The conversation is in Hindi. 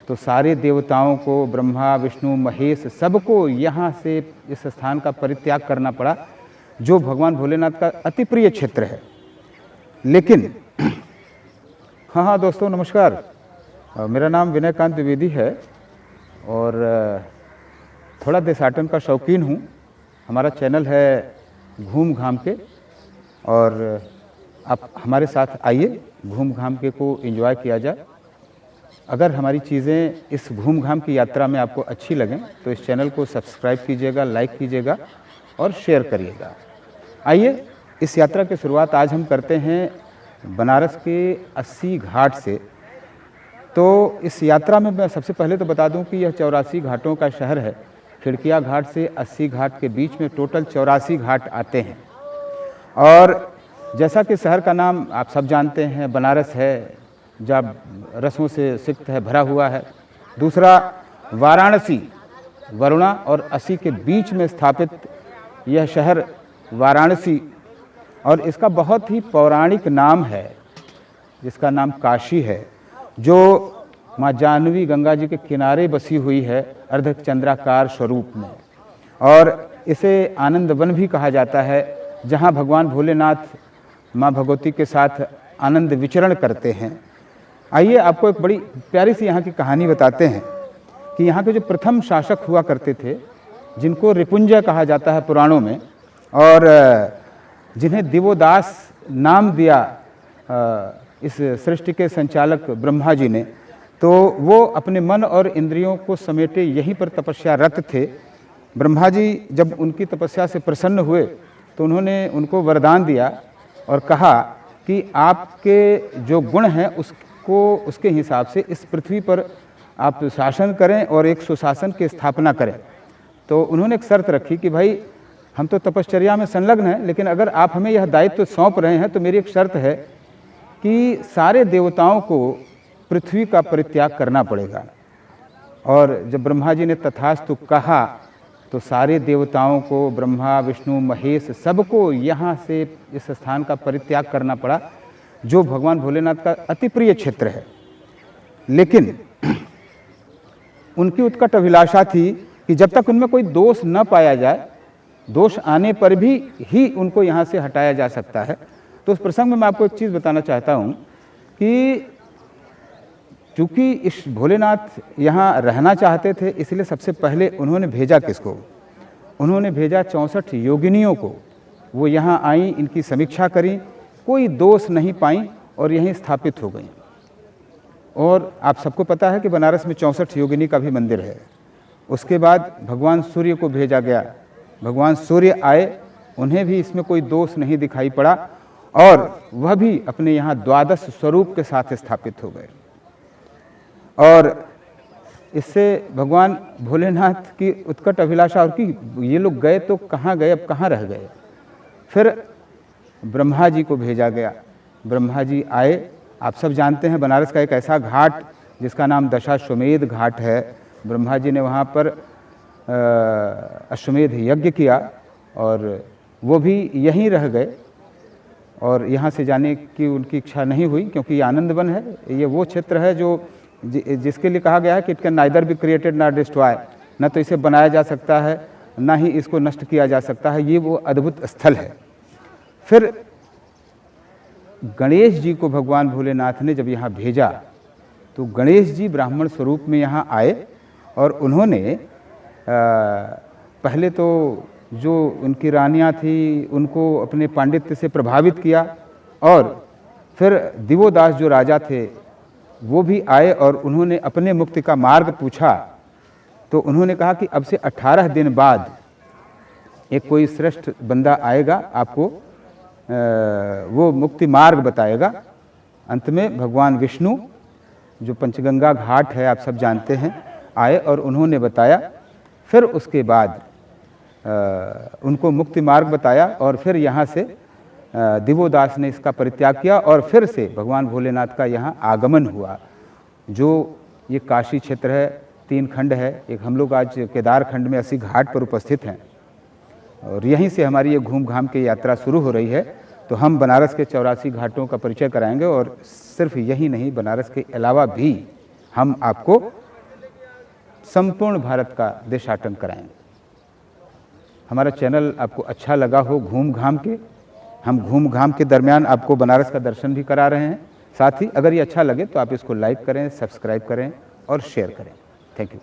तो सारे देवताओं को, ब्रह्मा विष्णु महेश, सबको यहाँ से इस स्थान का परित्याग करना पड़ा, जो भगवान भोलेनाथ का अति प्रिय क्षेत्र है। लेकिन हाँ दोस्तों नमस्कार, मेरा नाम विनयकांत द्विवेदी है और थोड़ा देशाटन का शौकीन हूँ। हमारा चैनल है घूम घाम के, और आप हमारे साथ आइए, घूम घाम के को एंजॉय किया जाए। अगर हमारी चीज़ें इस घूम घाम की यात्रा में आपको अच्छी लगें तो इस चैनल को सब्सक्राइब कीजिएगा, लाइक कीजिएगा और शेयर करिएगा। आइए, इस यात्रा की शुरुआत आज हम करते हैं बनारस के 80 घाट से। तो इस यात्रा में मैं सबसे पहले तो बता दूं कि यह 84 घाटों का शहर है। खिड़किया घाट से 80 घाट के बीच में टोटल 84 घाट आते हैं। और जैसा कि शहर का नाम आप सब जानते हैं, बनारस है, जब रसों से सिक्त है, भरा हुआ है। दूसरा वाराणसी, वरुणा और असी के बीच में स्थापित यह शहर वाराणसी, और इसका बहुत ही पौराणिक नाम है जिसका नाम काशी है, जो माँ जानवी गंगा जी के किनारे बसी हुई है अर्धचंद्राकार स्वरूप में। और इसे आनंद वन भी कहा जाता है, जहाँ भगवान भोलेनाथ माँ भगवती के साथ आनंद विचरण करते हैं। आइए आपको एक बड़ी प्यारी सी यहाँ की कहानी बताते हैं कि यहाँ के जो प्रथम शासक हुआ करते थे, जिनको रिपुंजय कहा जाता है पुराणों में, और जिन्हें दिवोदास नाम दिया इस सृष्टि के संचालक ब्रह्मा जी ने, तो वो अपने मन और इंद्रियों को समेटे यहीं पर तपस्यारत थे। ब्रह्मा जी जब उनकी तपस्या से प्रसन्न हुए तो उन्होंने उनको वरदान दिया और कहा कि आपके जो गुण हैं उसके हिसाब से इस पृथ्वी पर आप शासन करें और एक सुशासन की स्थापना करें। तो उन्होंने एक शर्त रखी कि भाई हम तो तपश्चर्या में संलग्न हैं, लेकिन अगर आप हमें यह दायित्व सौंप रहे हैं तो मेरी एक शर्त है कि सारे देवताओं को पृथ्वी का परित्याग करना पड़ेगा। और जब ब्रह्मा जी ने तथास्तु कहा तो सारे देवताओं को, ब्रह्मा विष्णु महेश, सबको यहाँ से इस स्थान का परित्याग करना पड़ा, जो भगवान भोलेनाथ का अति प्रिय क्षेत्र है। लेकिन उनकी उत्कट अभिलाषा थी कि जब तक उनमें कोई दोष न पाया जाए, दोष आने पर भी ही उनको यहाँ से हटाया जा सकता है। तो उस प्रसंग में मैं आपको एक चीज़ बताना चाहता हूँ कि चूँकि इस भोलेनाथ यहाँ रहना चाहते थे, इसलिए सबसे पहले उन्होंने भेजा किसको? उन्होंने भेजा 64 योगिनियों को। वो यहाँ आई, इनकी समीक्षा करी, कोई दोष नहीं पाई और यहीं स्थापित हो गई। और आप सबको पता है कि बनारस में 64 योगिनी का भी मंदिर है। उसके बाद भगवान सूर्य को भेजा गया। भगवान सूर्य आए, उन्हें भी इसमें कोई दोष नहीं दिखाई पड़ा और वह भी अपने यहाँ 12 स्वरूप के साथ स्थापित हो गए। और इससे भगवान भोलेनाथ की उत्कट अभिलाषा और कि ये लोग गए तो कहाँ गए, अब कहाँ रह गए। फिर ब्रह्मा जी को भेजा गया। ब्रह्मा जी आए। आप सब जानते हैं बनारस का एक ऐसा घाट जिसका नाम दशाश्वमेध घाट है। ब्रह्मा जी ने वहाँ पर अश्वमेध यज्ञ किया और वो भी यहीं रह गए, और यहाँ से जाने की उनकी इच्छा नहीं हुई, क्योंकि ये आनंद वन है। ये वो क्षेत्र है जो जिसके लिए कहा गया है कि it can neither be created not destroy, न तो इसे बनाया जा सकता है ना ही इसको नष्ट किया जा सकता है। ये वो अद्भुत स्थल है। फिर गणेश जी को भगवान भोलेनाथ ने जब यहाँ भेजा तो गणेश जी ब्राह्मण स्वरूप में यहाँ आए और उन्होंने पहले तो जो उनकी रानियाँ थी उनको अपने पांडित्य से प्रभावित किया, और फिर दिवोदास जो राजा थे वो भी आए और उन्होंने अपने मुक्ति का मार्ग पूछा। तो उन्होंने कहा कि अब से 18 दिन बाद एक कोई श्रेष्ठ बंदा आएगा, आपको वो मुक्ति मार्ग बताएगा। अंत में भगवान विष्णु, जो पंचगंगा घाट है आप सब जानते हैं, आए और उन्होंने बताया। फिर उसके बाद उनको मुक्ति मार्ग बताया और फिर यहाँ से दिवोदास ने इसका परित्याग किया और फिर से भगवान भोलेनाथ का यहाँ आगमन हुआ। जो ये काशी क्षेत्र है, 3 खंड है। एक हम लोग आज केदार खंड में 80 घाट पर उपस्थित हैं और यहीं से हमारी ये घूम घाम की यात्रा शुरू हो रही है। तो हम बनारस के 84 घाटों का परिचय कराएंगे और सिर्फ यही नहीं, बनारस के अलावा भी हम आपको संपूर्ण भारत का देशाटन कराएंगे। हमारा चैनल आपको अच्छा लगा हो घूम घाम के, हम घूम घाम के दरमियान आपको बनारस का दर्शन भी करा रहे हैं। साथ ही अगर ये अच्छा लगे तो आप इसको लाइक करें, सब्सक्राइब करें और शेयर करें। Thank you.